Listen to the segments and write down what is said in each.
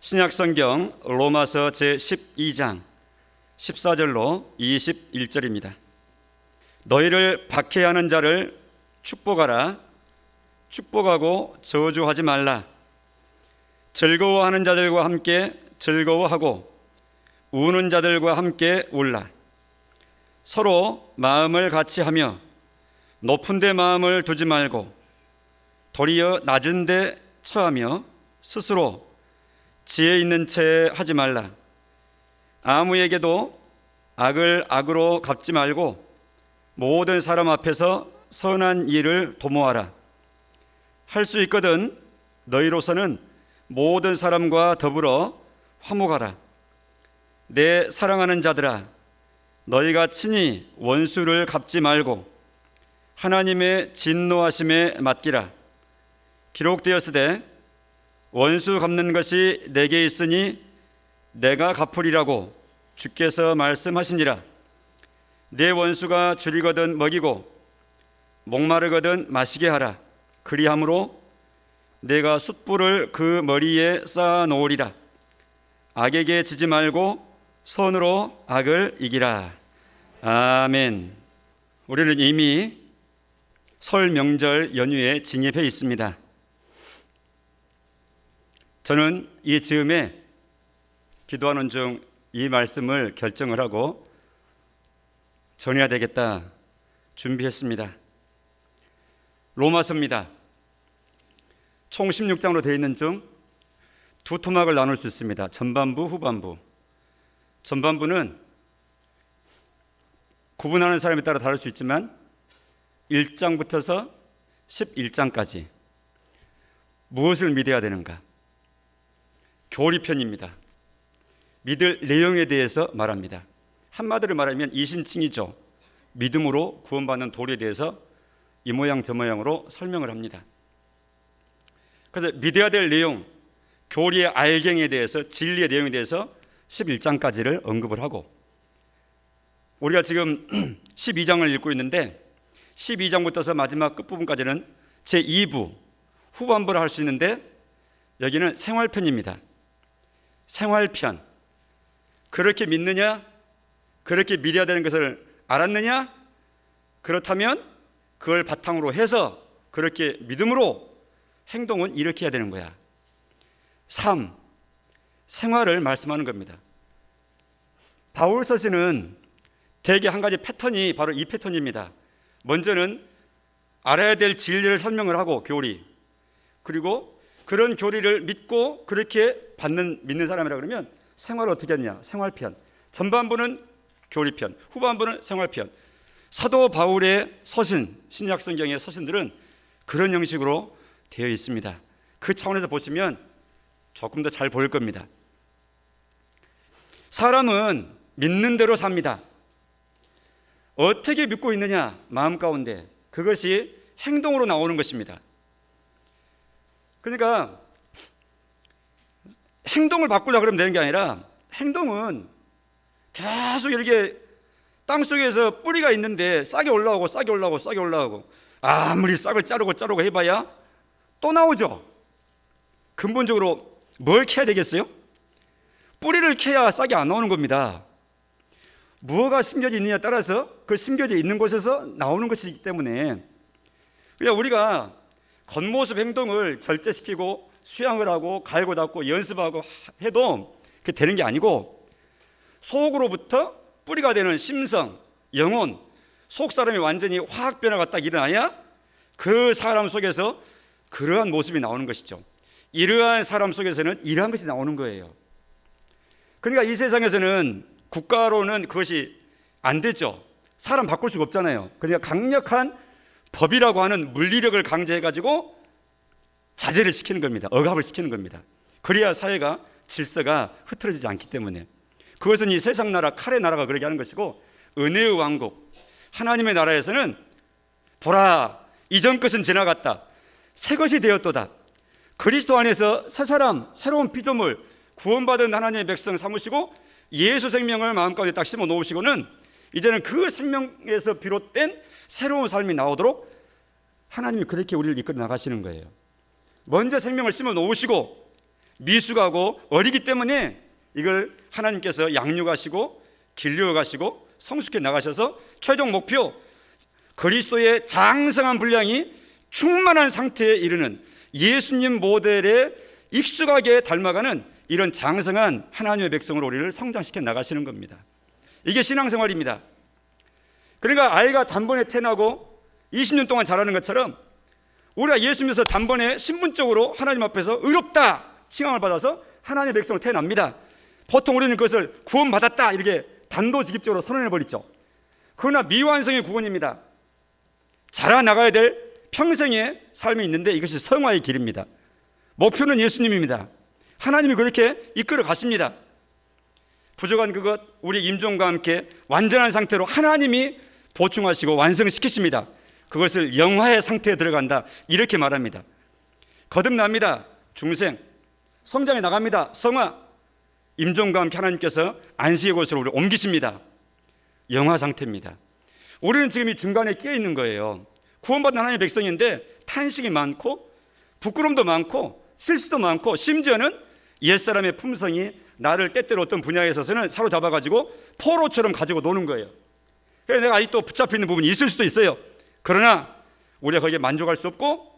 신약성경 로마서 제12장 14절로 21절입니다. 너희를 박해하는 자를 축복하라. 축복하고 저주하지 말라. 즐거워하는 자들과 함께 즐거워하고 우는 자들과 함께 울라. 서로 마음을 같이 하며 높은 데 마음을 두지 말고 도리어 낮은 데 처하며 스스로 지혜 있는 채 하지 말라. 아무에게도 악을 악으로 갚지 말고 모든 사람 앞에서 선한 일을 도모하라. 할 수 있거든 너희로서는 모든 사람과 더불어 화목하라. 내 사랑하는 자들아, 너희가 친히 원수를 갚지 말고 하나님의 진노하심에 맡기라. 기록되었으되 원수 갚는 것이 내게 있으니 내가 갚으리라고 주께서 말씀하시니라. 내 원수가 줄이거든 먹이고 목마르거든 마시게 하라. 그리함으로 내가 숯불을 그 머리에 쌓아 놓으리라. 악에게 지지 말고 선으로 악을 이기라. 아멘. 우리는 이미 설 명절 연휴에 진입해 있습니다. 저는 이 즈음에 기도하는 중 이 말씀을 결정을 하고 전해야 되겠다 준비했습니다. 로마서입니다. 총 16장으로 되어 있는 중 두 토막을 나눌 수 있습니다. 전반부, 후반부. 전반부는 구분하는 사람에 따라 다를 수 있지만 1장부터서 11장까지 무엇을 믿어야 되는가? 교리편입니다. 믿을 내용에 대해서 말합니다. 한마디로 말하면 이신칭이죠. 믿음으로 구원받는 도리에 대해서 이 모양 저 모양으로 설명을 합니다. 그래서 믿어야 될 내용, 교리의 알갱이에 대해서, 진리의 내용에 대해서 11장까지를 언급을 하고, 우리가 지금 12장을 읽고 있는데 12장부터서 마지막 끝부분까지는 제2부, 후반부를 할 수 있는데 여기는 생활편입니다. 생활편. 그렇게 믿느냐? 그렇게 믿어야 되는 것을 알았느냐? 그렇다면 그걸 바탕으로 해서 그렇게 믿음으로 행동은 이렇게 해야 되는 거야. 3. 생활을 말씀하는 겁니다. 바울 서신은 대개 한 가지 패턴이 바로 이 패턴입니다. 먼저는 알아야 될 진리를 설명을 하고, 교리. 그리고 그런 교리를 믿고 그렇게 믿는 사람이라 그러면 생활을 어떻게 하느냐? 생활편. 전반부는 교리편, 후반부는 생활편. 사도 바울의 서신, 신약 성경의 서신들은 그런 형식으로 되어 있습니다. 그 차원에서 보시면 조금 더 잘 보일 겁니다. 사람은 믿는 대로 삽니다. 어떻게 믿고 있느냐? 마음 가운데. 그것이 행동으로 나오는 것입니다. 그러니까 행동을 바꾸려고 그러면 되는 게 아니라, 행동은 계속 이렇게 땅속에서 뿌리가 있는데 싹이 올라오고 싹이 올라오고 싹이 올라오고, 아무리 싹을 자르고 해봐야 또 나오죠. 근본적으로 뭘 캐야 되겠어요? 뿌리를 캐야 싹이 안 나오는 겁니다. 무엇가 심겨져 있느냐에 따라서 그 심겨져 있는 곳에서 나오는 것이기 때문에, 그러니까 우리가 겉모습 행동을 절제시키고 수양을 하고 갈고 닦고 연습하고 해도 그게 되는 게 아니고, 속으로부터 뿌리가 되는 심성, 영혼, 속 사람이 완전히 화학 변화가 딱 일어나야 그 사람 속에서 그러한 모습이 나오는 것이죠. 이러한 사람 속에서는 이러한 것이 나오는 거예요. 그러니까 이 세상에서는 국가로는 그것이 안 되죠. 사람 바꿀 수가 없잖아요. 그러니까 강력한 법이라고 하는 물리력을 강제해가지고 자제를 시키는 겁니다. 억압을 시키는 겁니다. 그래야 사회가 질서가 흐트러지지 않기 때문에. 그것은 이 세상 나라, 칼의 나라가 그렇게 하는 것이고, 은혜의 왕국, 하나님의 나라에서는 보라, 이전 것은 지나갔다, 새 것이 되었도다. 그리스도 안에서 새 사람, 새로운 피조물, 구원받은 하나님의 백성 삼으시고 예수 생명을 마음가운데 딱 심어 놓으시고는 이제는 그 생명에서 비롯된 새로운 삶이 나오도록 하나님이 그렇게 우리를 이끌어 나가시는 거예요. 먼저 생명을 심어 놓으시고 미숙하고 어리기 때문에 이걸 하나님께서 양육하시고 길러가시고 성숙해 나가셔서 최종 목표 그리스도의 장성한 분량이 충만한 상태에 이르는 예수님 모델에 익숙하게 닮아가는 이런 장성한 하나님의 백성으로 우리를 성장시켜 나가시는 겁니다. 이게 신앙생활입니다. 그러니까 아이가 단번에 태어나고 20년 동안 자라는 것처럼 우리가 예수 믿어서 단번에 신분적으로 하나님 앞에서 의롭다 칭함을 받아서 하나님의 백성으로 태어납니다. 보통 우리는 그것을 구원받았다 이렇게 단도직입적으로 선언해버리죠. 그러나 미완성의 구원입니다. 자라나가야 될 평생의 삶이 있는데 이것이 성화의 길입니다. 목표는 예수님입니다. 하나님이 그렇게 이끌어 가십니다. 부족한 그것 우리 임종과 함께 완전한 상태로 하나님이 보충하시고 완성시키십니다. 그것을 영화의 상태에 들어간다 이렇게 말합니다. 거듭납니다. 중생 성장해 나갑니다. 성화 임종과 함께 하나님께서 안식의 곳으로 우리를 옮기십니다. 영화 상태입니다. 우리는 지금 이 중간에 끼어 있는 거예요. 구원받은 하나님의 백성인데 탄식이 많고 부끄럼도 많고 실수도 많고 심지어는 옛사람의 품성이 나를 때때로 어떤 분야에 있어서는 사로잡아가지고 포로처럼 가지고 노는 거예요. 그래서 내가 아직도 붙잡혀 있는 부분이 있을 수도 있어요. 그러나 우리가 거기에 만족할 수 없고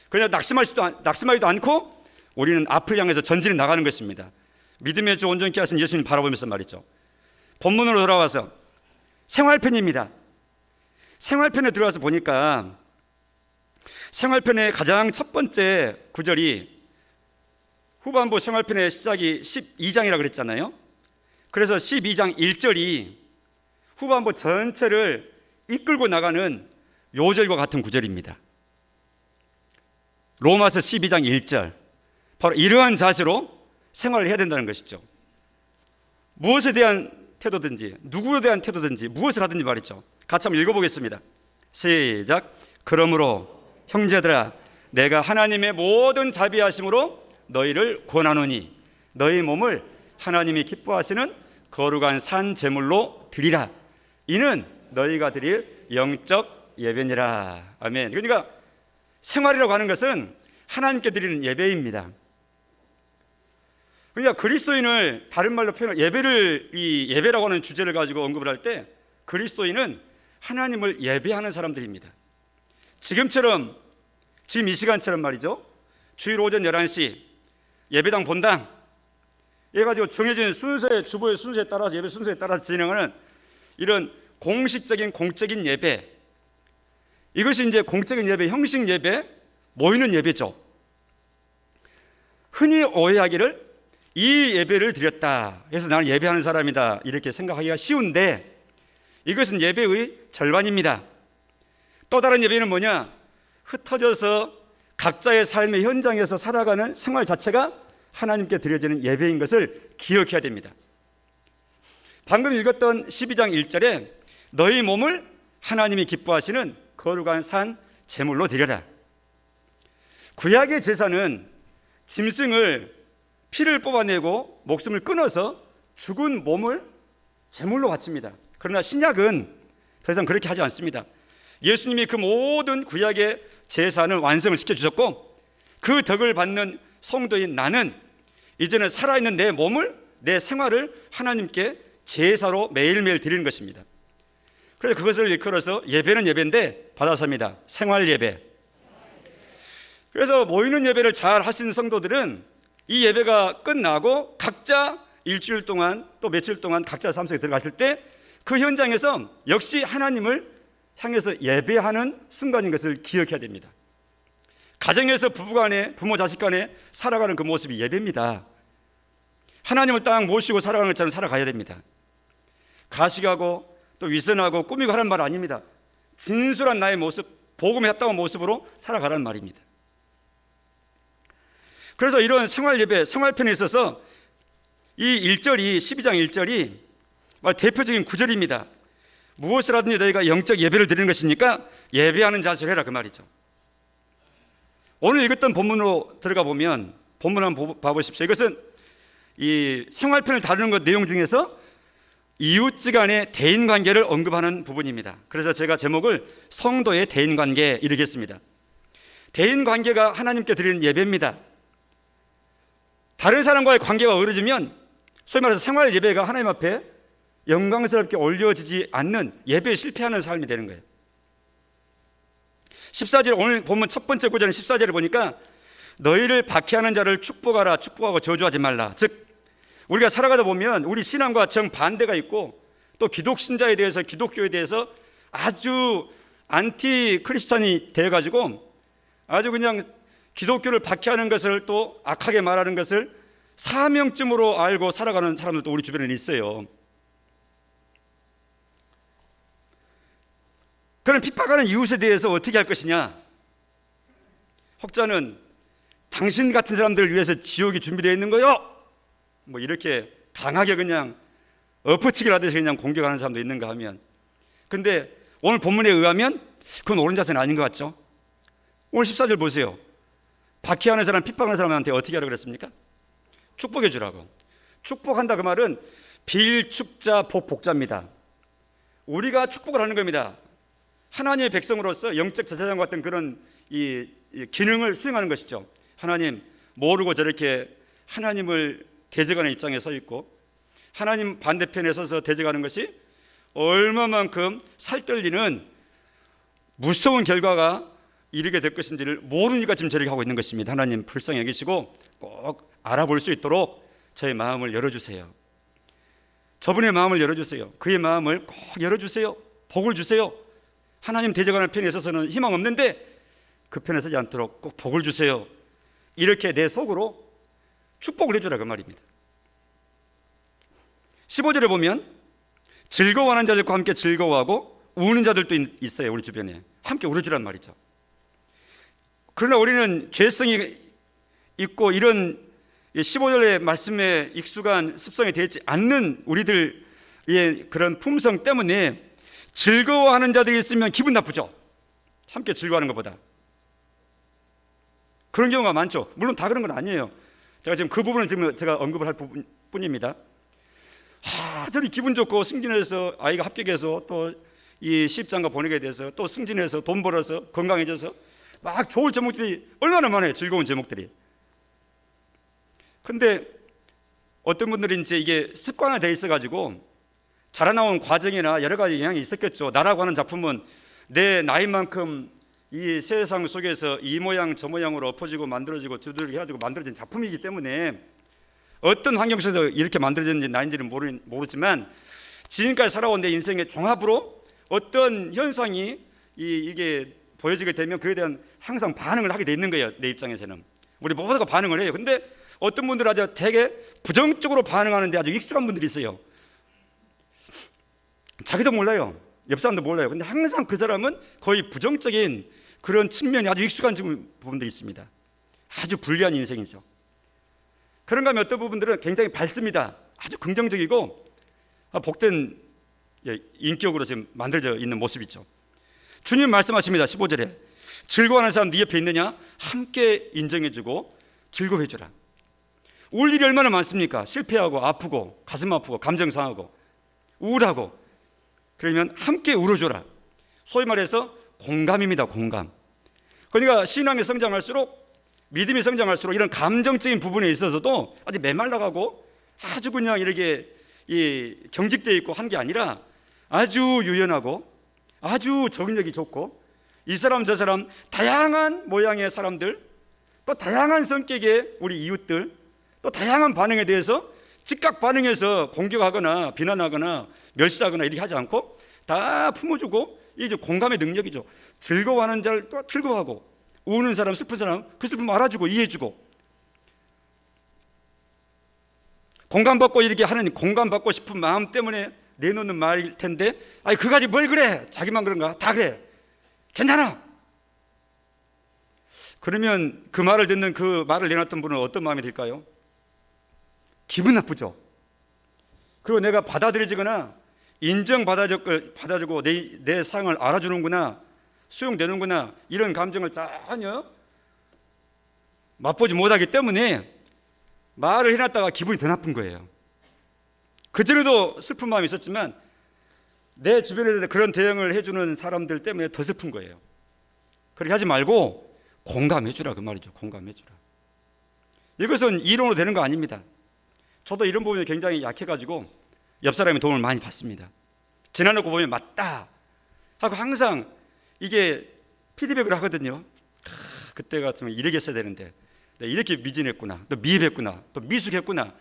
그냥 낙심하지도 않고 우리는 앞을 향해서 전진해 나가는 것입니다. 믿음의 주 온전케 하신 예수님 바라보면서 말이죠. 본문으로 돌아와서 생활편입니다. 생활편에 들어가서 보니까 생활편의 가장 첫 번째 구절이 후반부 생활편의 시작이 12장이라고 그랬잖아요. 그래서 12장 1절이 후반부 전체를 이끌고 나가는 요절과 같은 구절입니다. 로마서 12장 1절 바로 이러한 자세로 생활을 해야 된다는 것이죠. 무엇에 대한 태도든지 누구에 대한 태도든지 무엇을 하든지 말이죠. 같이 한번 읽어보겠습니다. 시작. 그러므로 형제들아 내가 하나님의 모든 자비하심으로 너희를 권하노니 너희 몸을 하나님이 기뻐하시는 거룩한 산 제물로 드리라. 이는 너희가 드릴 영적 예배니라. 아멘. 그러니까 생활이라고 하는 것은 하나님께 드리는 예배입니다. 그러니까 그리스도인을 다른 말로 표현 이 예배라고 하는 주제를 가지고 언급을 할 때 그리스도인은 하나님을 예배하는 사람들입니다. 지금 이 시간처럼 말이죠. 주일 오전 11시 예배당 본당 해가지고 정해진 순서에 주보의 순서에 따라서 예배 순서에 따라서 진행하는 이런 공식적인 공적인 예배, 이것이 이제 공적인 예배, 형식 예배, 모이는 예배죠. 흔히 오해하기를 이 예배를 드렸다 그래서 나는 예배하는 사람이다 이렇게 생각하기가 쉬운데 이것은 예배의 절반입니다. 또 다른 예배는 뭐냐? 흩어져서 각자의 삶의 현장에서 살아가는 생활 자체가 하나님께 드려지는 예배인 것을 기억해야 됩니다. 방금 읽었던 12장 1절에 너희 몸을 하나님이 기뻐하시는 거룩한 산 제물로 드려라. 구약의 제사는 짐승을 피를 뽑아내고 목숨을 끊어서 죽은 몸을 제물로 바칩니다. 그러나 신약은 더 이상 그렇게 하지 않습니다. 예수님이 그 모든 구약의 제사는 완성을 시켜주셨고 그 덕을 받는 성도인 나는 이제는 살아있는 내 몸을 내 생활을 하나님께 제사로 매일매일 드리는 것입니다. 그래서 그것을 일컬어서 예배는 예배인데 받아서입니다. 생활 예배. 그래서 모이는 예배를 잘 하시는 성도들은 이 예배가 끝나고 각자 일주일 동안 또 며칠 동안 각자 삶 속에 들어갔을 때 그 현장에서 역시 하나님을 향해서 예배하는 순간인 것을 기억해야 됩니다. 가정에서 부부간에 부모 자식 간에 살아가는 그 모습이 예배입니다. 하나님을 딱 모시고 살아가는 것처럼 살아가야 됩니다. 가식하고 또 위선하고 꾸미고 하는 말 아닙니다. 진솔한 나의 모습, 복음에 합당한 모습으로 살아가라는 말입니다. 그래서 이런 생활 예배, 생활편에 있어서 이 1절이 12장 1절이 대표적인 구절입니다. 무엇을 하든지 너희가 영적 예배를 드리는 것이니까 예배하는 자세를 해라 그 말이죠. 오늘 읽었던 본문으로 들어가 보면 본문 한번 봐보십시오. 이것은 이 생활편을 다루는 것 내용 중에서 이웃지간의 대인관계를 언급하는 부분입니다. 그래서 제가 제목을 성도의 대인관계 이르겠습니다. 대인관계가 하나님께 드리는 예배입니다. 다른 사람과의 관계가 어우러지면 소위 말해서 생활 예배가 하나님 앞에 영광스럽게 올려지지 않는, 예배에 실패하는 삶이 되는 거예요. 14절, 오늘 본문 첫 번째 구절인 14절을 보니까 너희를 박해하는 자를 축복하라, 축복하고 저주하지 말라. 즉 우리가 살아가다 보면 우리 신앙과 정반대가 있고, 또 기독신자에 대해서, 기독교에 대해서 아주 안티 크리스찬이 되어가지고 아주 그냥 기독교를 박해하는 것을, 또 악하게 말하는 것을 사명쯤으로 알고 살아가는 사람들도 우리 주변에 있어요. 그런 핍박하는 이웃에 대해서 어떻게 할 것이냐? 혹자는 당신 같은 사람들을 위해서 지옥이 준비되어 있는 거요, 뭐 이렇게 강하게 그냥 엎어치기를 하듯이 그냥 공격하는 사람도 있는가 하면, 근데 오늘 본문에 의하면 그건 옳은 자세는 아닌 것 같죠? 오늘 14절 보세요. 박해하는 사람, 핍박하는 사람한테 어떻게 하라고 그랬습니까? 축복해 주라고. 축복한다 그 말은 빌축자 복복자입니다. 우리가 축복을 하는 겁니다. 하나님의 백성으로서 영적 제사장과 같은 그런 이 기능을 수행하는 것이죠. 하나님 모르고 저렇게 하나님을 대적하는 입장에 서 있고, 하나님 반대편에 서서 대적하는 것이 얼마만큼 살떨리는 무서운 결과가 이르게 될 것인지를 모르니까 지금 저렇게 하고 있는 것입니다. 하나님 불쌍히 여기시고 꼭 알아볼 수 있도록 저의 마음을 열어주세요. 저분의 마음을 열어주세요. 그의 마음을 꼭 열어주세요. 복을 주세요. 하나님 대적하는 편에 있어서는 희망 없는데 그 편에 서지 않도록 꼭 복을 주세요. 이렇게 내 속으로 축복을 해주라 그 말입니다. 15절에 보면 즐거워하는 자들과 함께 즐거워하고 우는 자들도 있어요. 우리 주변에 함께 울어주란 말이죠. 그러나 우리는 죄성이 있고 이런 15절의 말씀에 익숙한 습성이 되지 않는 우리들의 그런 품성 때문에 즐거워하는 자들이 있으면 기분 나쁘죠. 함께 즐거워하는 것보다. 그런 경우가 많죠. 물론 다 그런 건 아니에요. 제가 지금 그 부분은 지금 제가 언급을 할 부분뿐입니다. 저리 기분 좋고 승진해서 아이가 합격해서 또 이 시집장가 보내게 돼서 또 승진해서 돈 벌어서 건강해져서 막 좋을 제목들이 얼마나 많아요. 즐거운 제목들이. 근데 어떤 분들은 이제 이게 습관화되어 있어가지고 자라나온 과정이나 여러 가지 영향이 있었겠죠. 나라고 하는 작품은 내 나이만큼 이 세상 속에서 이 모양 저 모양으로 엎어지고 만들어지고 두들겨 해가지고 만들어진 작품이기 때문에 어떤 환경 속에서 이렇게 만들어졌는지 나인지는 모르지만 지금까지 살아온 내 인생의 종합으로 어떤 현상이 이게 보여지게 되면 그에 대한 항상 반응을 하게 돼 있는 거예요. 내 입장에서는 우리 모두가 반응을 해요. 근데 어떤 분들은 아주 되게 부정적으로 반응하는데 아주 익숙한 분들이 있어요. 자기도 몰라요. 옆 사람도 몰라요. 근데 항상 그 사람은 거의 부정적인 그런 측면이 아주 익숙한 부분들이 있습니다. 아주 불리한 인생이죠. 그런가 하면 어떤 부분들은 굉장히 밝습니다. 아주 긍정적이고 복된 인격으로 지금 만들어져 있는 모습이죠. 주님 말씀하십니다. 15절에 즐거워하는 사람 네 옆에 있느냐? 함께 인정해주고 즐거워해주라. 울 일이 얼마나 많습니까? 실패하고 아프고 가슴 아프고 감정 상하고 우울하고. 그러면 함께 울어줘라. 소위 말해서 공감입니다. 공감. 그러니까 신앙이 성장할수록, 믿음이 성장할수록 이런 감정적인 부분에 있어서도 아주 메말라가고 아주 그냥 이렇게 경직되어 있고 한 게 아니라 아주 유연하고 아주 적응력이 좋고, 이 사람 저 사람 다양한 모양의 사람들, 또 다양한 성격의 우리 이웃들, 또 다양한 반응에 대해서 즉각 반응해서 공격하거나 비난하거나 멸시하거나 이렇게 하지 않고 다 품어주고, 이게 공감의 능력이죠. 즐거워하는 자를 또 즐거워하고, 우는 사람, 슬픈 사람 그 슬픔 알아주고 이해해주고, 공감받고 이렇게 하는, 공감받고 싶은 마음 때문에 내놓는 말일 텐데, 아니 그까지 뭘 그래? 자기만 그런가? 다 그래. 괜찮아. 그러면 그 말을 듣는, 그 말을 내놨던 분은 어떤 마음이 들까요? 기분 나쁘죠. 그리고 내가 받아들여지거나 인정받아주고 내 상을 알아주는구나, 수용되는구나, 이런 감정을 전혀 맛보지 못하기 때문에 말을 해놨다가 기분이 더 나쁜 거예요. 그전에도 슬픈 마음이 있었지만 내 주변에서 그런 대응을 해주는 사람들 때문에 더 슬픈 거예요. 그렇게 하지 말고 공감해주라 그 말이죠. 공감해주라. 이것은 이론으로 되는 거 아닙니다. 저도 이런 부분이 굉장히 약해가지고 옆 사람의 도움을 많이 받습니다. 지나놓고 보면 맞다 하고 항상 이게 피드백을 하거든요. 그때 같으면 이렇게 했어야 되는데 내가 이렇게 미진했구나, 또 미흡했구나, 또 미숙했구나.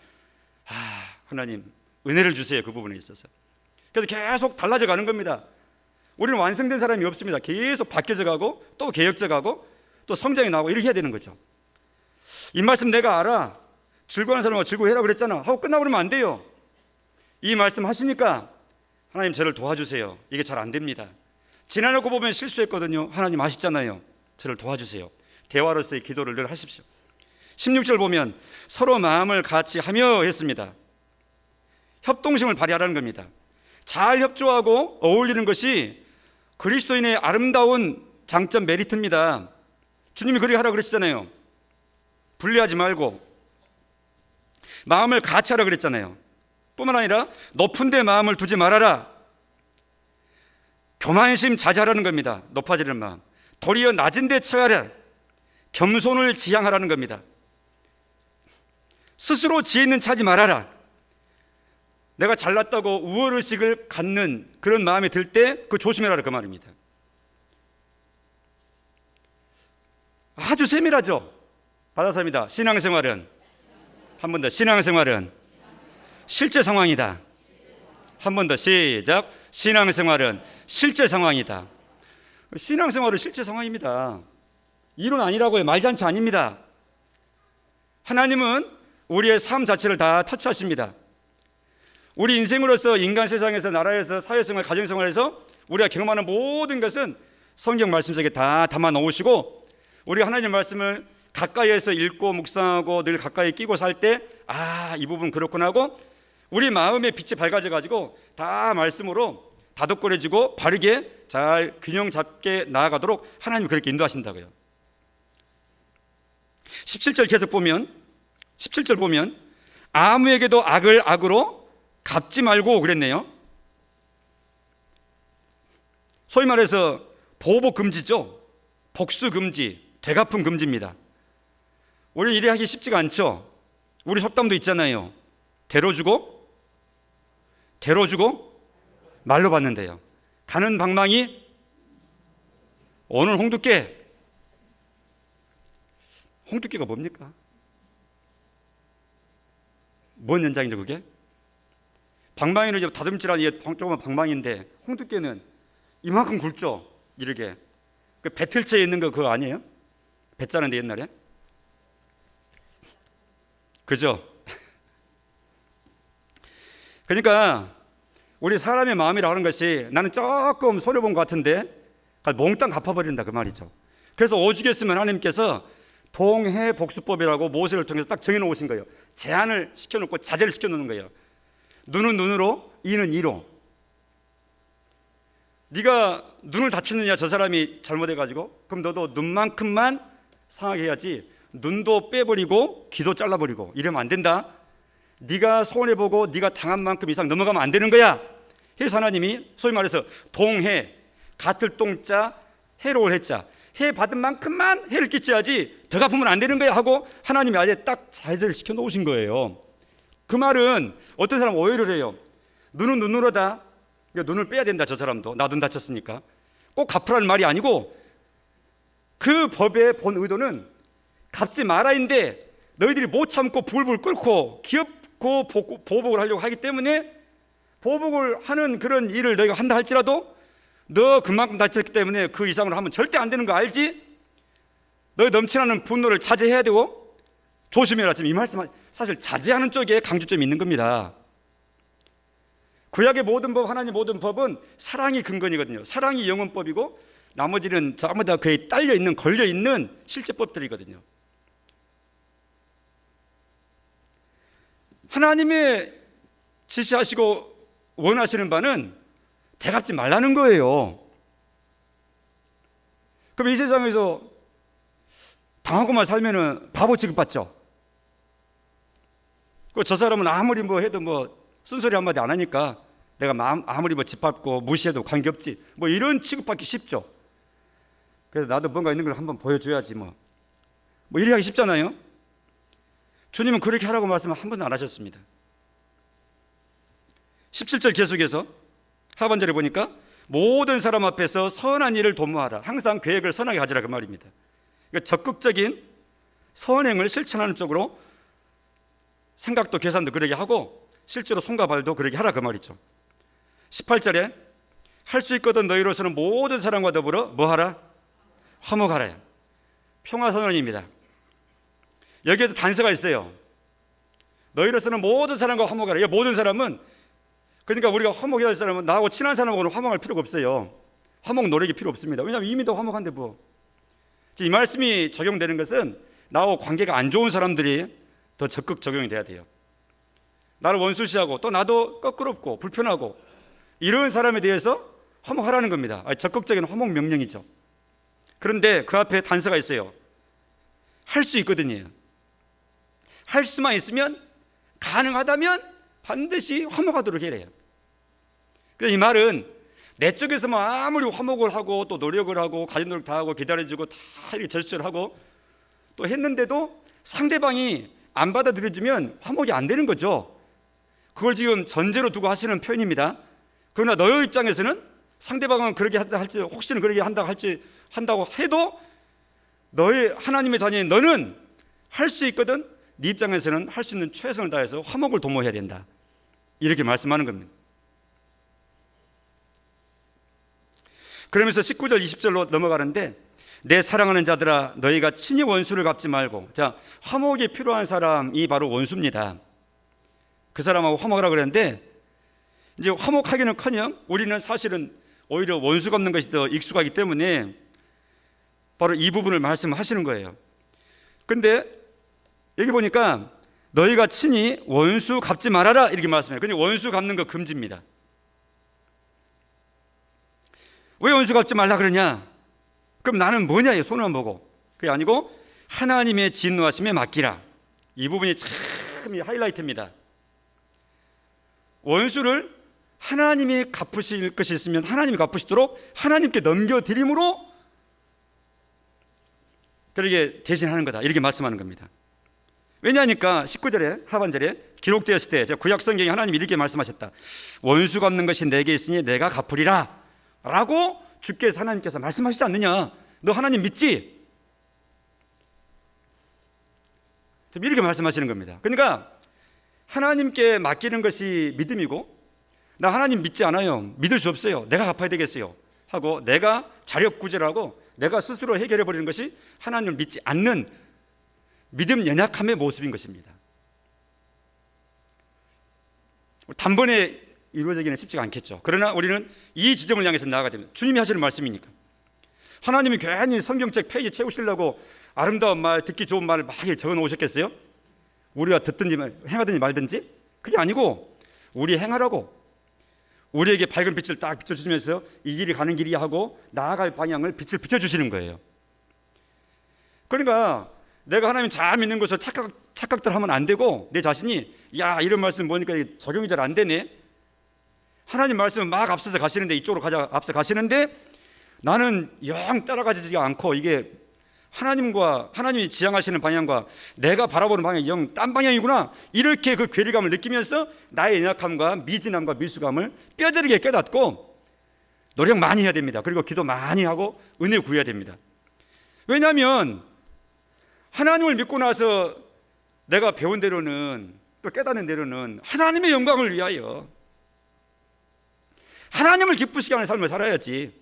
하나님 은혜를 주세요, 그 부분에 있어서. 그래서 계속 달라져 가는 겁니다. 우리는 완성된 사람이 없습니다. 계속 바뀌어져 가고 또 개혁져 가고 또 성장이 나오고 이렇게 해야 되는 거죠. 이 말씀 내가 알아, 즐거워하는 사람과 즐거워해라 그랬잖아 하고 끝나버리면 안 돼요. 이 말씀 하시니까 하나님 저를 도와주세요. 이게 잘 안 됩니다. 지나놓고 보면 실수했거든요. 하나님 아시잖아요. 저를 도와주세요. 대화로서의 기도를 늘 하십시오. 16절 보면 서로 마음을 같이 하며 했습니다. 협동심을 발휘하라는 겁니다. 잘 협조하고 어울리는 것이 그리스도인의 아름다운 장점, 메리트입니다. 주님이 그렇게 하라고 그랬잖아요. 분리하지 말고 마음을 같이 하라 그랬잖아요. 뿐만 아니라 높은 데 마음을 두지 말아라. 교만심 자제하라는 겁니다. 높아지는 마음. 도리어 낮은 데 처하라. 겸손을 지향하라는 겁니다. 스스로 지혜 있는 차지 말아라. 내가 잘났다고 우월의식을 갖는 그런 마음이 들 때 그 조심해라, 그 말입니다. 아주 세밀하죠. 받아서입니다. 신앙생활은 한 번 더, 신앙생활은 실제 상황이다. 한 번 더 시작. 신앙생활은 실제 상황이다. 신앙생활은 실제 상황입니다. 이론 아니라고요. 말잔치 아닙니다. 하나님은 우리의 삶 자체를 다 터치하십니다. 우리 인생으로서 인간 세상에서, 나라에서, 사회생활, 가정생활에서 우리가 경험하는 모든 것은 성경 말씀 속에 다 담아 놓으시고, 우리가 하나님 말씀을 가까이에서 읽고 묵상하고 늘 가까이 끼고 살 때 이 부분 그렇구나 하고 우리 마음의 빛이 밝아져 가지고 다 말씀으로 다독거려지고 바르게 잘 균형 잡게 나아가도록 하나님이 그렇게 인도하신다고요. 17절 계속 보면, 17절 보면 아무에게도 악을 악으로 갚지 말고 그랬네요. 소위 말해서 보복 금지죠. 복수 금지, 되갚음 금지입니다. 우리 이래 하기 쉽지가 않죠. 우리 속담도 있잖아요. 대로 주고 말로 받는데요. 가는 방망이 오늘 홍두깨가 뭡니까? 뭔 연장이죠 그게? 방망이는 이제 다듬질한 조그만 방망이인데 홍두깨는 이만큼 굵죠. 이렇게 그 배틀체에 있는 거 그거 아니에요? 배 짜는데 옛날에? 그죠? 그러니까 우리 사람의 마음이라고 하는 것이 나는 조금 손해본 것 같은데 몽땅 갚아버린다 그 말이죠. 그래서 오죽했으면 하나님께서 동해복수법이라고 모세를 통해서 딱 정해놓으신 거예요. 제한을 시켜놓고 자제를 시켜놓는 거예요. 눈은 눈으로, 이는 이로. 네가 눈을 다쳤느냐, 저 사람이 잘못해가지고, 그럼 너도 눈만큼만 상하게 해야지 눈도 빼버리고 귀도 잘라버리고 이러면 안 된다. 네가 손해보고 네가 당한 만큼 이상 넘어가면 안 되는 거야. 그래서 하나님이 소위 말해서 동해, 같을 동자, 해로울 해자, 해 받은 만큼만 해를 끼쳐야지 더 갚으면 안 되는 거야 하고 하나님이 아예 딱 자제를 시켜 놓으신 거예요. 그 말은 어떤 사람 오해를 해요. 눈은 눈으로다. 그러니까 눈을 빼야 된다. 저 사람도 나 눈 다쳤으니까 꼭 갚으라는 말이 아니고, 그 법의 본 의도는 갚지 마라인데 너희들이 못 참고 불불 끓고 기업고 보복을 하려고 하기 때문에 보복을 하는 그런 일을 너희가 한다 할지라도 너 그만큼 다쳤기 때문에 그 이상으로 하면 절대 안 되는 거 알지? 너희 넘치는 분노를 자제해야 되고 조심해라. 지금 이 말씀 사실 자제하는 쪽에 강조점이 있는 겁니다. 구약의 모든 법, 하나님의 모든 법은 사랑이 근본이거든요. 사랑이 영원법이고 나머지는 전부 다 그에 딸려 있는, 걸려 있는 실제법들이거든요. 하나님의 지시하시고 원하시는 바는 되갚지 말라는 거예요. 그럼 이 세상에서 당하고만 살면은 바보 취급받죠. 저 사람은 아무리 뭐 해도 뭐 쓴소리 한마디 안 하니까 내가 아무리 뭐 짓밟고 무시해도 관계없지, 뭐 이런 취급받기 쉽죠. 그래서 나도 뭔가 있는 걸 한번 보여줘야지 뭐 이렇게 하기 쉽잖아요. 주님은 그렇게 하라고 말씀을 한 번도 안 하셨습니다. 17절 계속해서 하반절에 보니까 모든 사람 앞에서 선한 일을 도모하라. 항상 계획을 선하게 가지라 그 말입니다. 그러니까 적극적인 선행을 실천하는 쪽으로 생각도 계산도 그러게 하고 실제로 손과 발도 그러게 하라 그 말이죠. 18절에 할 수 있거든 너희로서는 모든 사람과 더불어 뭐하라? 화목하라. 평화선언입니다. 여기에도 단서가 있어요. 너희로서는 모든 사람과 화목하라. 이 모든 사람은, 그러니까 우리가 화목해야 할 사람은 나하고 친한 사람하고는 화목할 필요가 없어요. 화목 노력이 필요 없습니다. 왜냐하면 이미 더 화목한데 뭐. 이 말씀이 적용되는 것은 나하고 관계가 안 좋은 사람들이 더 적극 적용이 돼야 돼요. 나를 원수시하고 또 나도 껄끄럽고 불편하고 이런 사람에 대해서 화목하라는 겁니다. 적극적인 화목 명령이죠. 그런데 그 앞에 단서가 있어요. 할 수 있거든요. 할 수만 있으면, 가능하다면 반드시 화목하도록 해야 해요. 이 말은 내 쪽에서만 아무리 화목을 하고 또 노력을 하고 가진 노력 다 하고 기다려주고 다 이렇게 절실을 하고 또 했는데도 상대방이 안 받아들여주면 화목이 안 되는 거죠. 그걸 지금 전제로 두고 하시는 표현입니다. 그러나 너의 입장에서는 상대방은 그렇게 한다 할지, 혹시는 그렇게 한다고 해도 너의 하나님의 자녀인 너는 할 수 있거든. 네 입장에서는 할 수 있는 최선을 다해서 화목을 도모해야 된다. 이렇게 말씀하는 겁니다. 그러면서 19절 20절로 넘어가는데 내 사랑하는 자들아 너희가 친히 원수를 갚지 말고. 자, 화목이 필요한 사람이 바로 원수입니다. 그 사람하고 화목하라 그랬는데 이제 화목하기는커녕 우리는 사실은 오히려 원수 갚는 것이 더 익숙하기 때문에 바로 이 부분을 말씀하시는 거예요. 근데 여기 보니까 너희가 친히 원수 갚지 말아라 이렇게 말씀해요. 근데 원수 갚는 거 금지입니다. 왜 원수 갚지 말라 그러냐? 그럼 나는 뭐냐? 손만 보고. 그게 아니고 하나님의 진노하심에 맡기라. 이 부분이 참 하이라이트입니다. 원수를 하나님이 갚으실 것이 있으면 하나님이 갚으시도록 하나님께 넘겨드림으로 그렇게 대신하는 거다. 이렇게 말씀하는 겁니다. 왜냐하니까 19절에 하반절에 기록되었을 때 구약 성경에 하나님이 이렇게 말씀하셨다. 원수 갚는 것이 내게 있으니 내가 갚으리라 라고 주께서 하나님께서 말씀하시지 않느냐. 너 하나님 믿지? 이렇게 말씀하시는 겁니다. 그러니까 하나님께 맡기는 것이 믿음이고 나 하나님 믿지 않아요. 믿을 수 없어요. 내가 갚아야 되겠어요 하고 내가 자력구제라고 내가 스스로 해결해 버리는 것이 하나님을 믿지 않는 믿음 연약함의 모습인 것입니다. 단번에 이루어지기는 쉽지가 않겠죠. 그러나 우리는 이 지점을 향해서 나아가야 됩니다. 주님이 하시는 말씀이니까. 하나님이 괜히 성경책 페이지 채우시려고 아름다운 말, 듣기 좋은 말을 막 적어 놓으셨겠어요? 우리가 듣든지 행하든지 말든지? 그게 아니고 우리 행하라고 우리에게 밝은 빛을 딱 비춰주시면서 이 길이 가는 길이야 하고 나아갈 방향을 빛을 비춰주시는 거예요. 그러니까 내가 하나님 잘 믿는 것을 착각들 하면 안 되고 내 자신이 야 이런 말씀 보니까 적용이 잘 안 되네. 하나님 말씀은 막 앞서서 가시는데 이쪽으로 앞서 가시는데 나는 영 따라가지가 않고 이게 하나님이 지향하시는 방향과 내가 바라보는 방향이 영 딴 방향이구나. 이렇게 그 괴리감을 느끼면서 나의 연약함과 미진함과 미숙함을 뼈저리게 깨닫고 노력 많이 해야 됩니다. 그리고 기도 많이 하고 은혜 구해야 됩니다. 왜냐하면 하나님을 믿고 나서 내가 배운 대로는 또 깨닫는 대로는 하나님의 영광을 위하여 하나님을 기쁘시게 하는 삶을 살아야지.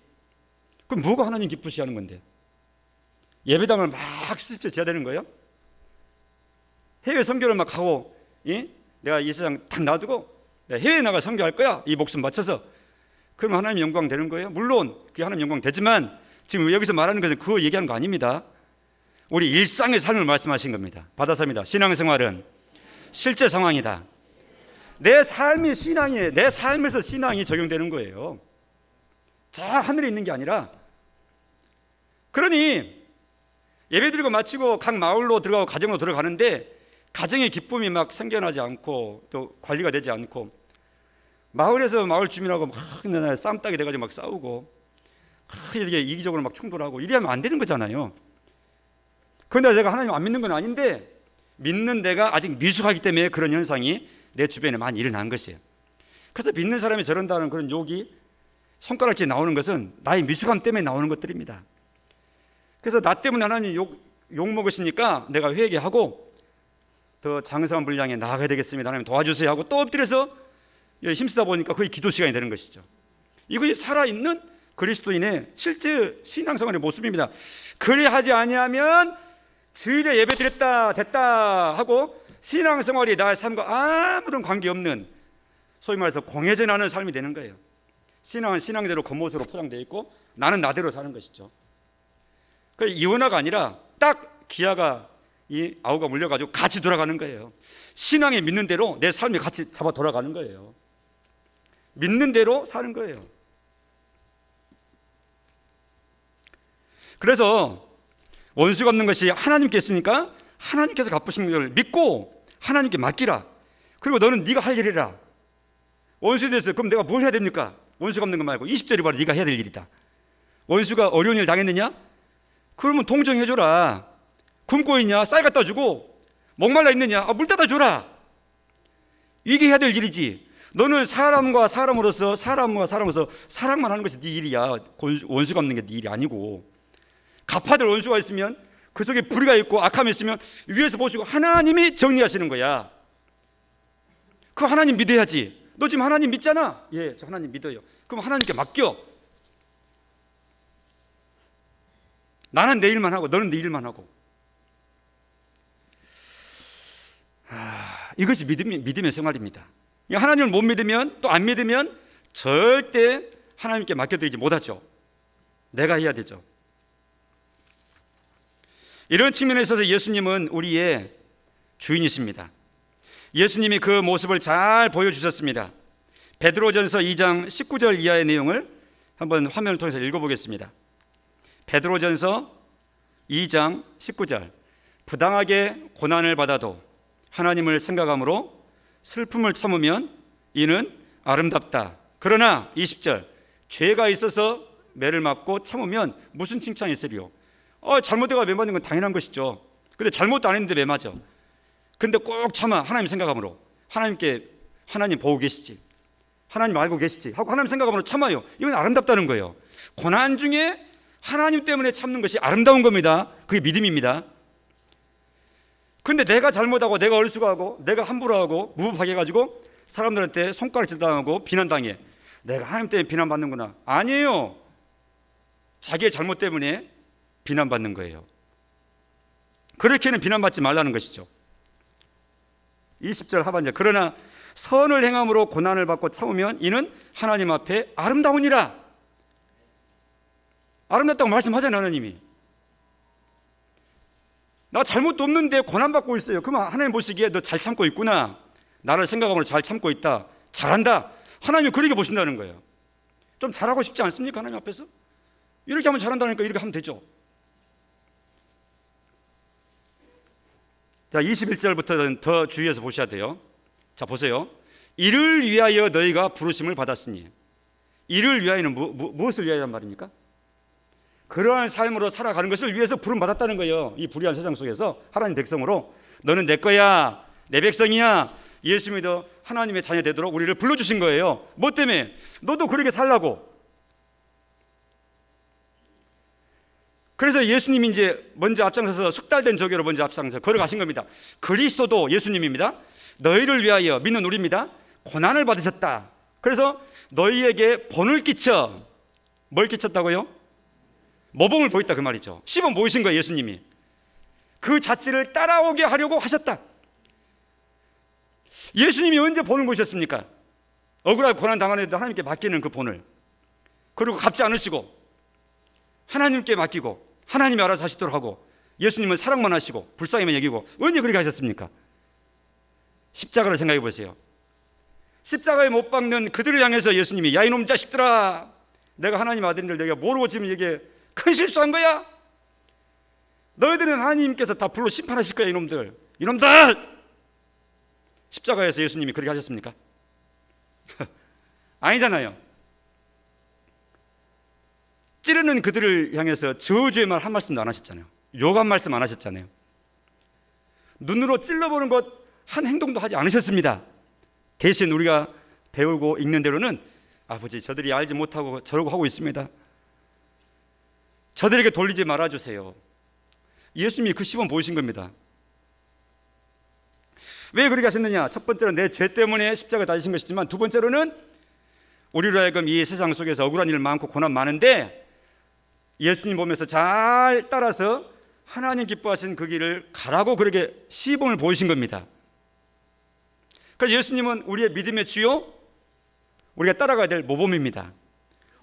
그럼 뭐가 하나님 기쁘시게 하는 건데? 예배당을 막 수십째 지어야 되는 거예요? 해외 선교를 막 가고 내가 이 세상 딱 놔두고 해외에 나가 선교할 거야 이 목숨 바쳐서. 그러면 하나님 영광 되는 거예요? 물론 그게 하나님 영광 되지만 지금 여기서 말하는 것은 그거 얘기하는 거 아닙니다. 우리 일상의 삶을 말씀하신 겁니다. 받아서입니다. 신앙생활은 실제 상황이다. 내 삶이 신앙이에요. 내 삶에서 신앙이 적용되는 거예요. 저 하늘에 있는 게 아니라. 그러니 예배드리고 마치고 각 마을로 들어가고 가정으로 들어가는데 가정의 기쁨이 막 생겨나지 않고 또 관리가 되지 않고 마을에서 마을 주민하고 막 쌈딱이 돼가지고 막 싸우고 이렇게 이기적으로 막 충돌하고 이래하면 안 되는 거잖아요. 그런데 제가 하나님 안 믿는 건 아닌데 믿는 데가 아직 미숙하기 때문에 그런 현상이 내 주변에 많이 일어난 것이에요. 그래서 믿는 사람이 저런다는 그런 욕이 손가락질 나오는 것은 나의 미숙함 때문에 나오는 것들입니다. 그래서 나 때문에 하나님 욕 먹으시니까 내가 회개하고 더 장성한 분량에 나아가야 되겠습니다. 하나님 도와주세요 하고 또 엎드려서 힘쓰다 보니까 그게 기도 시간이 되는 것이죠. 이것이 살아있는 그리스도인의 실제 신앙생활의 모습입니다. 그래 하지 아니하면 주일에 예배 드렸다 됐다 하고 신앙생활이 나의 삶과 아무런 관계없는 소위 말해서 공회전하는 삶이 되는 거예요. 신앙은 신앙대로 겉모습으로 포장되어 있고 나는 나대로 사는 것이죠. 그러니까 이원화가 아니라 딱 기아가 이 아우가 물려가지고 같이 돌아가는 거예요. 신앙이 믿는 대로 내 삶이 같이 잡아 돌아가는 거예요. 믿는 대로 사는 거예요. 그래서 원수가 없는 것이 하나님께 있으니까 하나님께서 갚으신 것을 믿고 하나님께 맡기라. 그리고 너는 네가 할 일이라. 원수에 대해서 그럼 내가 뭘 해야 됩니까? 원수가 없는 것 말고 20절이 바로 네가 해야 될 일이다. 원수가 어려운 일 당했느냐? 그러면 동정해줘라. 굶고 있냐? 쌀 갖다 주고. 목말라 있느냐? 물 따다 줘라. 이게 해야 될 일이지. 너는 사람과 사람으로서 사랑만 하는 것이 네 일이야. 원수가 없는 게 네 일이 아니고. 가파들 원수가 있으면 그 속에 불의가 있고 악함이 있으면 위에서 보시고 하나님이 정리하시는 거야. 그 하나님 믿어야지. 너 지금 하나님 믿잖아. 예, 저 하나님 믿어요. 그럼 하나님께 맡겨. 나는 내 일만 하고 너는 네 일만 하고. 이것이 믿음의 생활입니다. 하나님을 못 믿으면 또 안 믿으면 절대 하나님께 맡겨드리지 못하죠. 내가 해야 되죠. 이런 측면에 있어서 예수님은 우리의 주인이십니다. 예수님이 그 모습을 잘 보여주셨습니다. 베드로전서 2장 19절 이하의 내용을 한번 화면을 통해서 읽어보겠습니다. 베드로전서 2장 19절 부당하게 고난을 받아도 하나님을 생각함으로 슬픔을 참으면 이는 아름답다. 그러나 20절 죄가 있어서 매를 맞고 참으면 무슨 칭찬이 있으리요. 잘못되고 매 맞는 건 당연한 것이죠. 근데 잘못도 안 했는데 매 맞아. 근데 꼭 참아. 하나님 생각함으로. 하나님 보고 계시지. 하나님 알고 계시지 하고 하나님 생각함으로 참아요. 이건 아름답다는 거예요. 고난 중에 하나님 때문에 참는 것이 아름다운 겁니다. 그게 믿음입니다. 근데 내가 잘못하고 내가 얼수고하고 내가 함부로 하고 무법하게 해가지고 사람들한테 손가락질 당하고 비난당해. 내가 하나님 때문에 비난받는구나. 아니에요. 자기의 잘못 때문에 비난받는 거예요. 그렇게는 비난받지 말라는 것이죠. 20절 하반절 그러나 선을 행함으로 고난을 받고 참으면 이는 하나님 앞에 아름다우니라. 아름답다고 말씀하잖아요. 하나님이. 나 잘못도 없는데 고난받고 있어요. 그러면 하나님 보시기에 너 잘 참고 있구나. 나를 생각함으로 잘 참고 있다. 잘한다. 하나님이 그렇게 보신다는 거예요. 좀 잘하고 싶지 않습니까? 하나님 앞에서? 이렇게 하면 잘한다니까 이렇게 하면 되죠. 자, 21절부터 더 주의해서 보셔야 돼요. 자, 보세요. 이를 위하여 너희가 부르심을 받았으니. 이를 위하여는 무엇을 위하여란 말입니까? 그러한 삶으로 살아가는 것을 위해서 부름 받았다는 거예요. 이 불의한 세상 속에서 하나님 백성으로 너는 내 거야, 내 백성이야. 예수 믿어 하나님의 자녀 되도록 우리를 불러주신 거예요. 뭐 때문에? 너도 그렇게 살라고. 그래서 예수님이 이제 먼저 앞장서서 숙달된 조교로 먼저 앞장서 걸어가신 겁니다. 그리스도도 예수님입니다. 너희를 위하여 믿는 우리입니다. 고난을 받으셨다. 그래서 너희에게 본을 끼쳐. 뭘 끼쳤다고요? 모범을 보였다 그 말이죠. 시범 보이신 거예요. 예수님이 그 자체를 따라오게 하려고 하셨다. 예수님이 언제 본을 보셨습니까? 억울하게 고난 당하는데도 하나님께 맡기는 그 본을, 그리고 갚지 않으시고 하나님께 맡기고 하나님이 알아서 하시도록 하고 예수님은 사랑만 하시고 불쌍히만 여기고 언제 그렇게 하셨습니까? 십자가를 생각해 보세요. 십자가에 못 박는 그들을 향해서 예수님이 야 이놈 자식들아, 내가 하나님 아들인들 내가 모르고 지금 이게 큰 실수한 거야. 너희들은 하나님께서 다 불러 심판하실 거야. 이놈들 십자가에서 예수님이 그렇게 하셨습니까? 아니잖아요. 찌르는 그들을 향해서 저주의 말 한 말씀도 안 하셨잖아요. 욕 한 말씀 안 하셨잖아요. 눈으로 찔러보는 것 한 행동도 하지 않으셨습니다. 대신 우리가 배우고 읽는 대로는 아버지 저들이 알지 못하고 저러고 하고 있습니다. 저들에게 돌리지 말아주세요. 예수님이 그 시범 보이신 겁니다. 왜 그렇게 하셨느냐? 첫 번째는 내 죄 때문에 십자가 달리신 것이지만, 두 번째로는 우리로 하여금 이 세상 속에서 억울한 일 많고 고난 많은데 예수님 보면서 잘 따라서 하나님 기뻐하신 그 길을 가라고 그렇게 시범을 보이신 겁니다. 그래서 예수님은 우리의 믿음의 주요, 우리가 따라가야 될 모범입니다.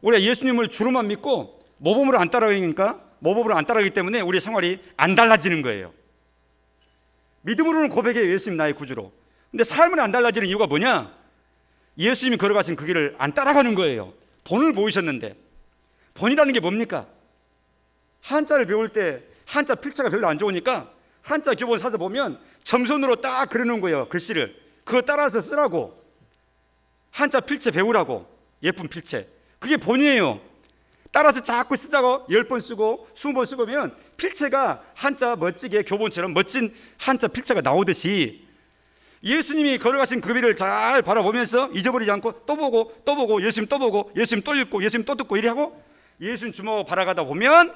우리가 예수님을 주로만 믿고 모범으로 안 따라가니까, 모범으로 안 따라가기 때문에 우리의 생활이 안 달라지는 거예요. 믿음으로는 고백해요. 예수님 나의 구주로. 근데 삶은 안 달라지는 이유가 뭐냐? 예수님이 걸어가신 그 길을 안 따라가는 거예요. 본을 보이셨는데, 본이라는 게 뭡니까? 한자를 배울 때 한자 필체가 별로 안 좋으니까 한자 교본 사서 보면 점선으로 딱 그려놓은 거예요. 글씨를 그거 따라서 쓰라고, 한자 필체 배우라고. 예쁜 필체, 그게 본이에요. 따라서 자꾸 쓰다가 10번 쓰고 20번 쓰고 면 필체가 한자 멋지게 교본처럼 멋진 한자 필체가 나오듯이 예수님이 걸어가신 그 길을 잘 바라보면서 잊어버리지 않고 또 보고 또 보고 예수님 또 보고 예수님 또 읽고 예수님 또 듣고 이래 하고 예수님 주목하고 바라가다 보면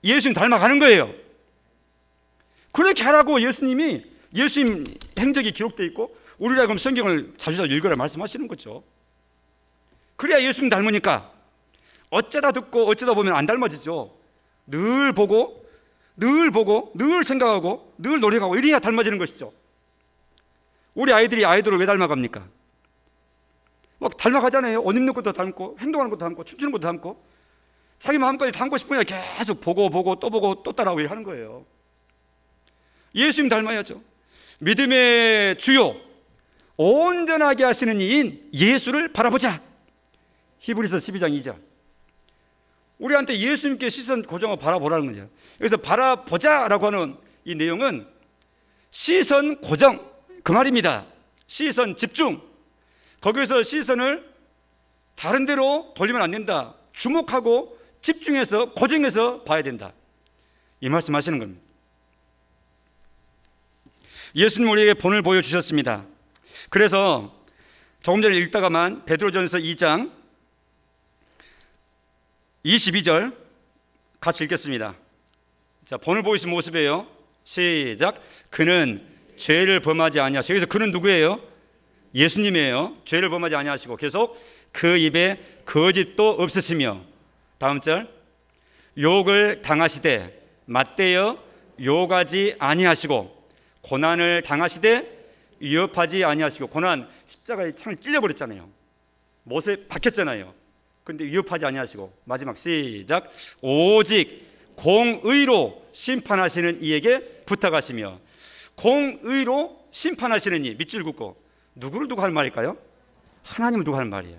예수님 닮아가는 거예요. 그렇게 하라고 예수님 행적이 기록되어 있고 우리가 그럼 성경을 자주 읽으라 말씀하시는 거죠. 그래야 예수님 닮으니까. 어쩌다 듣고 어쩌다 보면 안 닮아지죠. 늘 보고 늘 생각하고 늘 노력하고 이래야 닮아지는 것이죠. 우리 아이들이 아이돌을 왜 닮아갑니까? 막 닮아가잖아요. 옷 입는 것도 닮고 행동하는 것도 닮고 춤추는 것도 닮고 자기 마음까지 닮고 싶으니까 계속 보고 또 따라하고 하는 거예요. 예수님 닮아야죠. 믿음의 주요, 온전하게 하시는 이인 예수를 바라보자. 히브리서 12장 2절. 우리한테 예수님께 시선 고정하고 바라보라는 거죠. 여기서 바라보자라고 하는 이 내용은 시선 고정, 그 말입니다. 시선 집중. 거기서 시선을 다른 데로 돌리면 안 된다. 주목하고 집중해서 고정해서 봐야 된다. 이 말씀 하시는 겁니다. 예수님 우리에게 본을 보여주셨습니다. 그래서 조금 전에 읽다가만 베드로전서 2장 22절 같이 읽겠습니다. 자, 본을 보이신 모습이에요. 시작. 그는 죄를 범하지 아니하시고, 여기서 그는 누구예요? 예수님이에요. 죄를 범하지 아니하시고 계속 그 입에 거짓도 없으시며, 다음 절, 욕을 당하시되 맞대어 욕하지 아니하시고 고난을 당하시되 위협하지 아니하시고. 고난, 십자가에 창을 찔려버렸잖아요. 못에 박혔잖아요. 근데 위협하지 아니하시고. 마지막 시작. 오직 공의로 심판하시는 이에게 부탁하시며. 공의로 심판하시는 이, 밑줄 긋고. 누구를 두고 할 말일까요? 하나님을 두고 할 말이에요.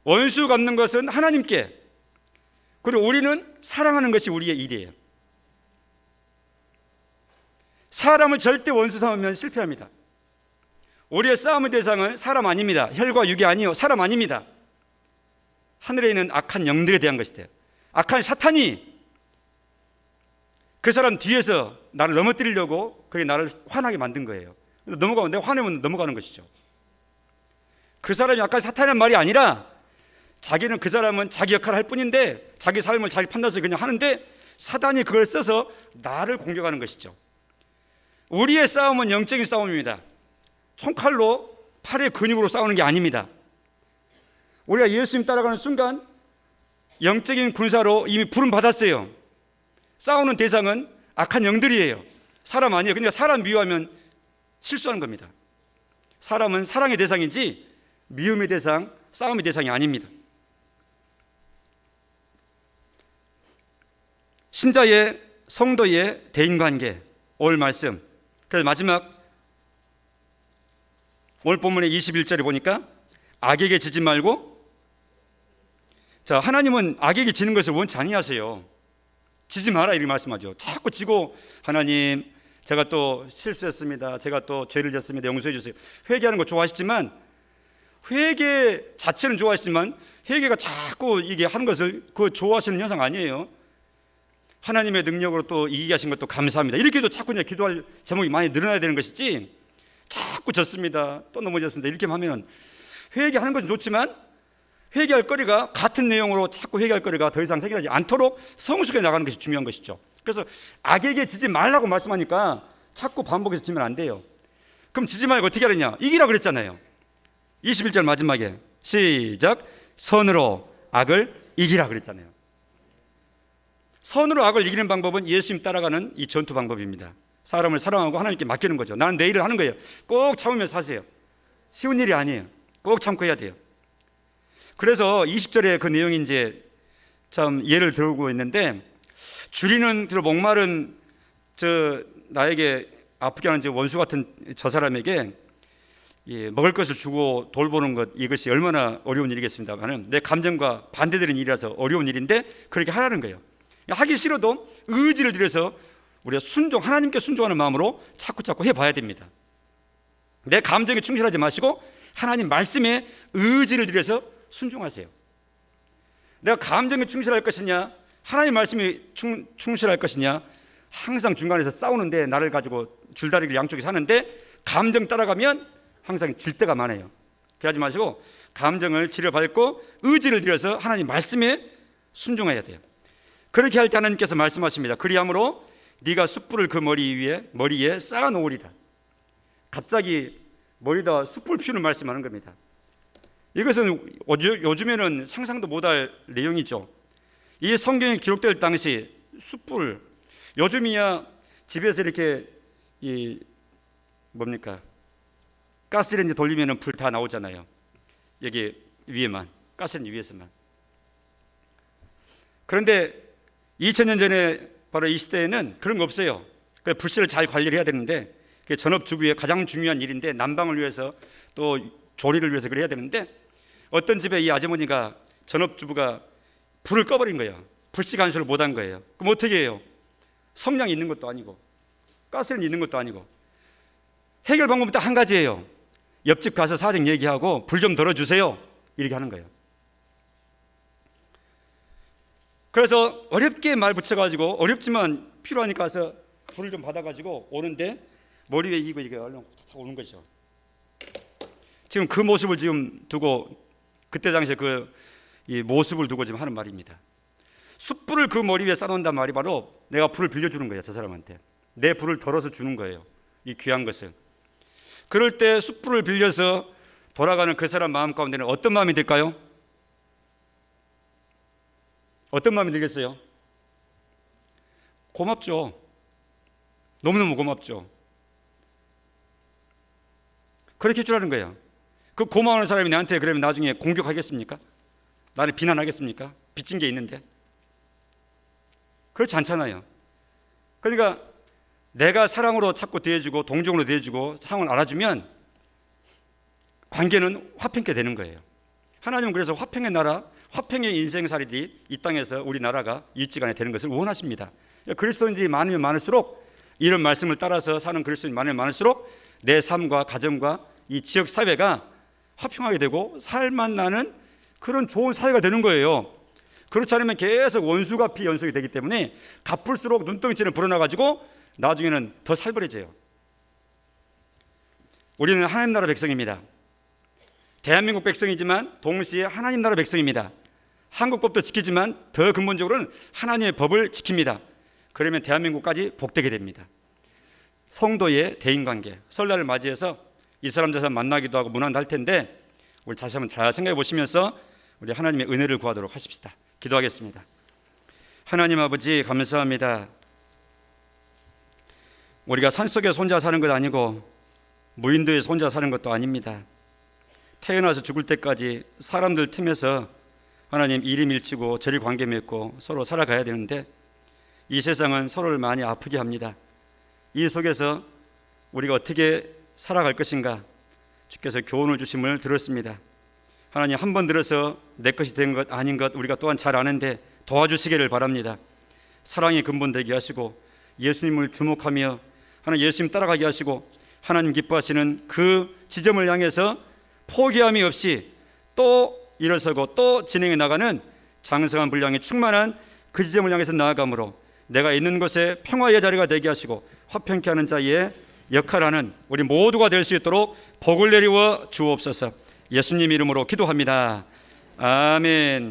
원수 갚는 것은 하나님께, 그리고 우리는 사랑하는 것이 우리의 일이에요. 사람을 절대 원수 삼으면 실패합니다. 우리의 싸움의 대상은 사람 아닙니다. 혈과 육이 아니요, 사람 아닙니다. 하늘에 있는 악한 영들에 대한 것이대요. 악한 사탄이 그 사람 뒤에서 나를 넘어뜨리려고 그게 나를 화나게 만든 거예요. 넘어가면 내가 화내면 넘어가는 것이죠. 그 사람이 악한 사탄이란 말이 아니라 자기는 그 사람은 자기 역할을 할 뿐인데 자기 삶을 자기 판단해서 그냥 하는데 사단이 그걸 써서 나를 공격하는 것이죠. 우리의 싸움은 영적인 싸움입니다. 총칼로 팔의 근육으로 싸우는 게 아닙니다. 우리가 예수님 따라가는 순간 영적인 군사로 이미 부름 받았어요. 싸우는 대상은 악한 영들이에요. 사람 아니에요. 그러니까 사람 미워하면 실수하는 겁니다. 사람은 사랑의 대상이지 미움의 대상, 싸움의 대상이 아닙니다. 신자의, 성도의 대인관계, 오늘 말씀. 그래서 마지막 오늘 본문의 21절에 보니까 악에게 지지 말고, 자, 하나님은 악에게 지는 것을 원치 아니하세요. 지지 마라 이렇게 말씀하죠. 자꾸 지고, 하나님 제가 또 실수했습니다, 제가 또 죄를 졌습니다, 용서해 주세요. 회개하는 거 좋아하시지만, 회개 자체는 좋아하시지만 회개가 자꾸 이게 하는 것을 그 좋아하시는 현상 아니에요. 하나님의 능력으로 또 이기게 하신 것도 감사합니다. 이렇게도 자꾸 이제 기도할 제목이 많이 늘어나야 되는 것이지, 자꾸 졌습니다, 또 넘어졌습니다, 이렇게 하면 회개하는 것은 좋지만 회개할 거리가 같은 내용으로 자꾸 회개할 거리가 더 이상 생기지 않도록 성숙해 나가는 것이 중요한 것이죠. 그래서 악에게 지지 말라고 말씀하니까 자꾸 반복해서 지면 안 돼요. 그럼 지지 말고 어떻게 하느냐? 이기라 그랬잖아요. 21절 마지막에 시작. 선으로 악을 이기라 그랬잖아요. 선으로 악을 이기는 방법은 예수님 따라가는 이 전투 방법입니다. 사람을 사랑하고 하나님께 맡기는 거죠. 나는 내 일을 하는 거예요. 꼭 참으면서 하세요. 쉬운 일이 아니에요. 꼭 참고 해야 돼요. 그래서 20절에 그 내용이 이제 참 예를 들고 있는데, 줄이는 그 목마른 나에게 아프게 하는 원수 같은 저 사람에게 먹을 것을 주고 돌보는 것, 이것이 얼마나 어려운 일이겠습니다만은 내 감정과 반대되는 일이라서 어려운 일인데 그렇게 하라는 거예요. 하기 싫어도 의지를 들여서 우리가 하나님께 순종하는 마음으로 자꾸 해봐야 됩니다. 내 감정에 충실하지 마시고 하나님 말씀에 의지를 들여서 순종하세요. 내가 감정에 충실할 것이냐, 하나님 말씀에 충실할 것이냐, 항상 중간에서 싸우는데, 나를 가지고 줄다리기 양쪽에 사는데 감정 따라가면 항상 질 때가 많아요. 그러지 마시고 감정을 치료받고 의지를 들여서 하나님 말씀에 순종해야 돼요. 그렇게 할 때 하나님께서 말씀하십니다. 그리함으로 네가 숯불을 그 머리에 쌓아 놓으리라. 갑자기 머리에다 숯불 피우는 말씀하는 겁니다. 이것은 요즘에는 상상도 못할 내용이죠. 이 성경이 기록될 당시 숯불, 요즘이야 집에서 이렇게 가스레인지 돌리면 불 다 나오잖아요. 여기 위에만, 가스레인지 위에서만. 그런데 2000년 전에 바로 이 시대에는 그런 거 없어요. 불씨를 잘 관리를 해야 되는데, 전업주부의 가장 중요한 일인데, 난방을 위해서 또 조리를 위해서 그래야 되는데, 어떤 집에 이 아주머니가, 전업주부가 불을 꺼버린 거예요. 불씨 간수를 못한 거예요. 그럼 어떻게 해요? 성냥이 있는 것도 아니고 가스는 있는 것도 아니고. 해결 방법은 딱 한 가지예요. 옆집 가서 사정 얘기하고 불 좀 덜어주세요, 이렇게 하는 거예요. 그래서 어렵게 말 붙여가지고, 어렵지만 필요하니까 가서 불을 좀 받아가지고 오는데 머리 위에 이거 얼른 오는 거죠. 지금 그 모습을 지금 두고, 그때 당시에 이 모습을 두고 지금 하는 말입니다. 숯불을 그 머리 위에 쌓아놓는단 말이 바로 내가 불을 빌려주는 거예요. 저 사람한테 내 불을 덜어서 주는 거예요, 이 귀한 것을. 그럴 때 숯불을 빌려서 돌아가는 그 사람 마음 가운데는 어떤 마음이 들까요? 어떤 마음이 들겠어요? 고맙죠. 너무너무 고맙죠. 그렇게 해주라는 거예요. 그 고마워하는 사람이 나한테 그러면 나중에 공격하겠습니까? 나를 비난하겠습니까? 빚진 게 있는데. 그렇지 않잖아요. 그러니까 내가 사랑으로 자꾸 대해주고 동정으로 대해주고 상황을 알아주면 관계는 화평케 되는 거예요. 하나님은 그래서 화평의 나라, 화평의 인생살이들이 이 땅에서 우리나라가 일찌감치 되는 것을 원하십니다. 그리스도인들이 많으면 많을수록, 이런 말씀을 따라서 사는 그리스도인이 많으면 많을수록 내 삶과 가정과 이 지역 사회가 화평하게 되고 살만 나는 그런 좋은 사회가 되는 거예요. 그렇지 않으면 계속 원수가 피연속이 되기 때문에 갚을수록 눈덩이처럼 불어나가지고 나중에는 더 살벌해져요. 우리는 하나님 나라 백성입니다. 대한민국 백성이지만 동시에 하나님 나라 백성입니다. 한국 법도 지키지만 더 근본적으로는 하나님의 법을 지킵니다. 그러면 대한민국까지 복되게 됩니다. 성도의 대인관계, 설날을 맞이해서 이 사람 저 사람 만나기도 하고 문안도 할 텐데, 우리 다시 한번 잘 생각해 보시면서 우리 하나님의 은혜를 구하도록 하십시다. 기도하겠습니다. 하나님 아버지, 감사합니다. 우리가 산속에서 혼자 사는 것 아니고 무인도에서 혼자 사는 것도 아닙니다. 태어나서 죽을 때까지 사람들 틈에서 하나님 이리 밀치고 저리 관계 맺고 서로 살아가야 되는데, 이 세상은 서로를 많이 아프게 합니다. 이 속에서 우리가 어떻게 살아갈 것인가 주께서 교훈을 주심을 들었습니다. 하나님, 한 번 들어서 내 것이 된 것 아닌 것 우리가 또한 잘 아는데 도와주시기를 바랍니다. 사랑이 근본되게 하시고 예수님을 주목하며 하나님 예수님 따라가게 하시고, 하나님 기뻐하시는 그 지점을 향해서 포기함이 없이 또 일어서고 또 진행해 나가는 장성한 분량이 충만한 그 지점을 향해서 나아가므로 내가 있는 곳에 평화의 자리가 되게 하시고 화평케 하는 자의 역할하는 우리 모두가 될 수 있도록 복을 내리워 주옵소서. 예수님 이름으로 기도합니다. 아멘.